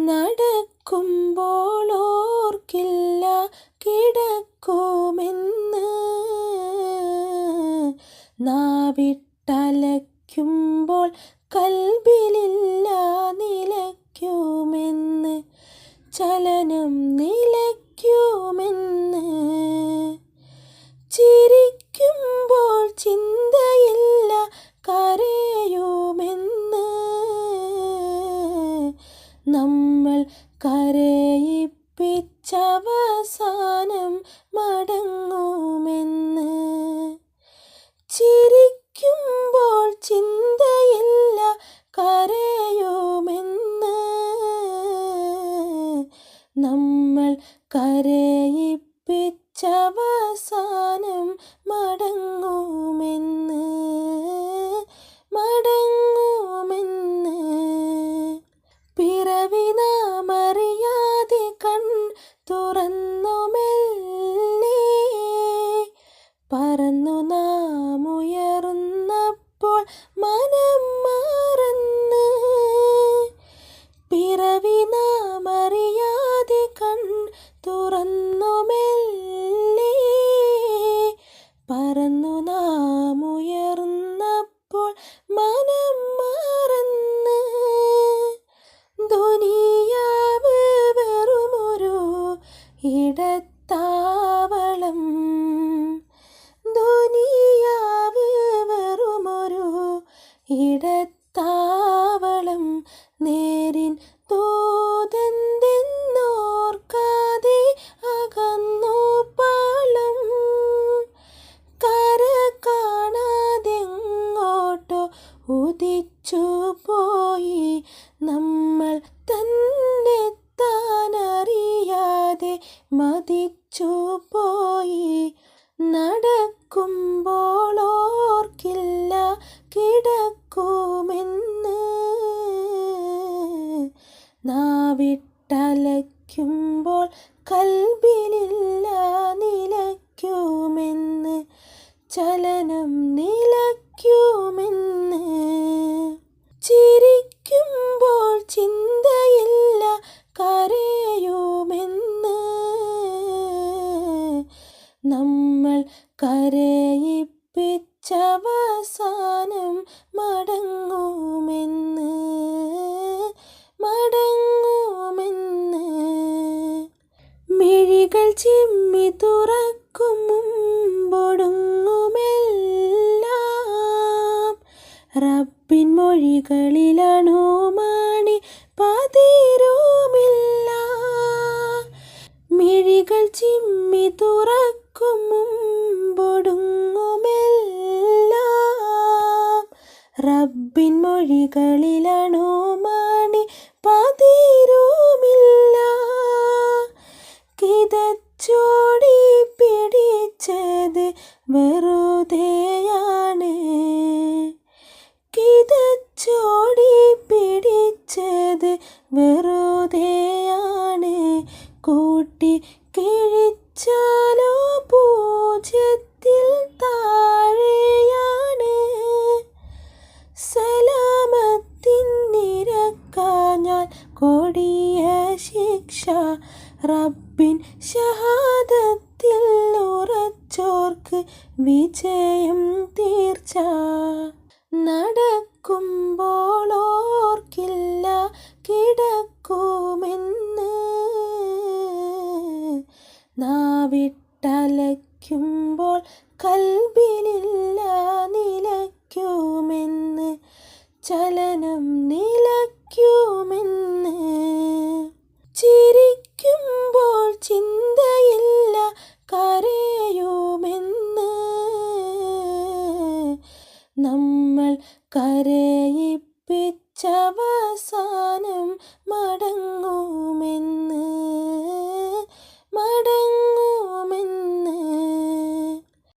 നടക്കുമ്പോൾ ഓർക്കില്ല കിടക്കുമെന്ന്, നാവിട്ടലയ്ക്കുമ്പോൾ കൽബിലില്ല നിലയ്ക്കുമെന്ന്, ചലനം നിലയ്ക്കുമെന്ന്. ചിരിക്കുമ്പോൾ ചിന്തയില്ല കരയുമെന്ന്, നമ്മൾ കരയിപ്പിച്ചവസാനം മടങ്ങുമെന്ന്. ചിരിക്കുമ്പോൾ ചിന്തയില്ല കരയുമെന്ന്, നമ്മൾ കരയിപ്പിച്ചവസാനം മടങ്ങുമെന്ന്, മടങ്ങുമെന്ന്. പിറവി നാമറിയാതെ കൺ തുറന്നു മെല്ലെ, പറന്നു നാം ഉയർന്നപ്പോൾ മനം മറന്ന്. പിറവി നാമറിയാതെ കൺ തുറന്നു മെല്ലെ, പറന്നു നാം ഉയർന്നപ്പോൾ മനം മറന്ന്. ദുനിയാവ് വെറുമൊരു ഇടത്താവളം, ദുനിയാവ് വെറുമൊരു ഇടത്താവളം, നേരിൻ ദൂതന്തെന്നോർക്കാതെ അകന്നു പാളം. കര കാണാതെങ്ങോട്ടോ ഉദിച്ചു പോയി നമ്മൾ, തന്നെത്താനറിയാതെ മതിച്ചു പോയി. നടക്കുമ്പോൾ ഓർക്കില്ല കിടക്കുമെന്ന്, നാവിട്ടലയ്ക്കുമ്പോൾ കൽബിലില്ല നിലയ്ക്കുമെന്ന്, ചലനം നിലയ്ക്കുമെന്ന്. ചിരിക്കുമ്പോൾ ചിന്തയില്ല കരയുമെന്ന്, നമ്മൾ കരയിപ്പിച്ചവസാനം മടങ്ങുമെന്ന്, മടങ്ങുമെന്ന്. മിഴികൾ ചിമ്മി തുറക്കും മുമ്പൊടുങ്ങുമെല്ലാം, റബ്ബിൻ മൊഴികളിലണുമണി പതിരുമില്ല. മിഴികൾ ചിമ്മി തുറക്കും മുമ്പൊടുങ്ങുമെല്ലാം, റബ്ബിൻ മൊഴികളിലണുമണി പതിരുമില്ല. കിതച്ചോടി പിടിച്ചത് വെറുതെയാണ്, കിതച്ചോടി പിടിച്ചത് വെറുതെയാണ്. കൂട്ടി കിഴിച്ചാലോ പൂജ്യത്തിൽ താഴെയാണ്. സലാമത്തിൻ നിരക്കാഞ്ഞാൽ കൊടിയ ശിക്ഷ, റബ്ബിൻ ഷഹാദത്തിൽ ഉറച്ചോർക്ക് വിജയം തീർച്ച. നടക്കുമ്പോൾ ഓർക്കില്ല കിടക്കുമെന്ന്, നാവിട്ടലയ്ക്കുമ്പോൾ കൽബിലില്ല നിലയ്ക്കുമെന്ന്, ചലനം നിലയ്ക്കുമെന്ന്. ചിരിക്കുമ്പോൾ ചിന്തയില്ല കരയുമെന്ന്, നമ്മൾ കരയിപ്പിച്ചവസാനം മടങ്ങുമെന്ന്, മടങ്ങുമെന്ന്.